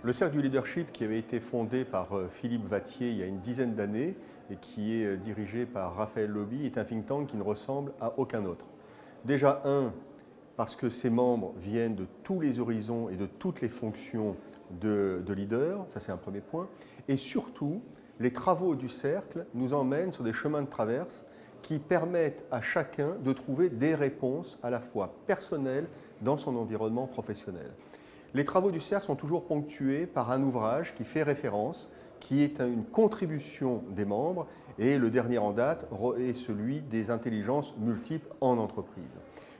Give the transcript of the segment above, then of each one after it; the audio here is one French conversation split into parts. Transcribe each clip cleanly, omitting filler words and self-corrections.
Le Cercle du Leadership, qui avait été fondé par Philippe Vattier il y a une dizaine d'années et qui est dirigé par Raphaël Lobby, est un think tank qui ne ressemble à aucun autre. Déjà, parce que ses membres viennent de tous les horizons et de toutes les fonctions de leader, ça c'est un premier point. Et surtout, les travaux du Cercle nous emmènent sur des chemins de traverse qui permettent à chacun de trouver des réponses à la fois personnelles dans son environnement professionnel. Les travaux du Cercle sont toujours ponctués par un ouvrage qui fait référence, qui est une contribution des membres, et le dernier en date est celui des intelligences multiples en entreprise.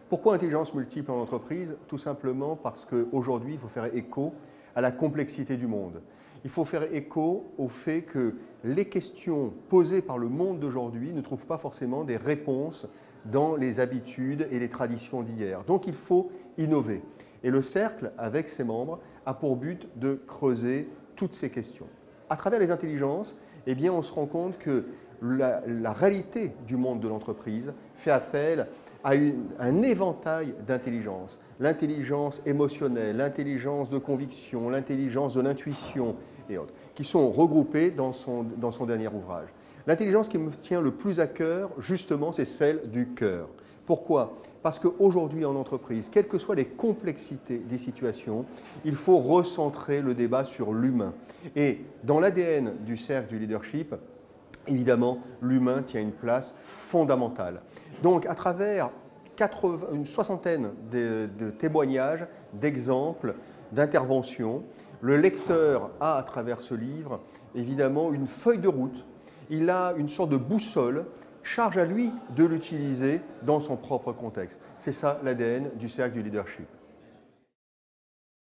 Pourquoi intelligence multiple en entreprise? Tout simplement parce qu'aujourd'hui, il faut faire écho à la complexité du monde. Il faut faire écho au fait que les questions posées par le monde d'aujourd'hui ne trouvent pas forcément des réponses dans les habitudes et les traditions d'hier. Donc il faut innover. Et le Cercle, avec ses membres, a pour but de creuser toutes ces questions. À travers les intelligences, eh bien, on se rend compte que la réalité du monde de l'entreprise fait appel à un éventail d'intelligences. L'intelligence émotionnelle, l'intelligence de conviction, l'intelligence de l'intuition et autres, qui sont regroupées dans son dernier ouvrage. L'intelligence qui me tient le plus à cœur, justement, c'est celle du cœur. Pourquoi? Parce qu'aujourd'hui en entreprise, quelles que soient les complexités des situations, il faut recentrer le débat sur l'humain. Et dans l'ADN du Cercle du Leadership, évidemment, l'humain tient une place fondamentale. Donc, à travers une soixantaine de témoignages, d'exemples, d'interventions, le lecteur a, à travers ce livre, évidemment, une feuille de route. Il a une sorte de boussole, charge à lui de l'utiliser dans son propre contexte. C'est ça l'ADN du Cercle du Leadership.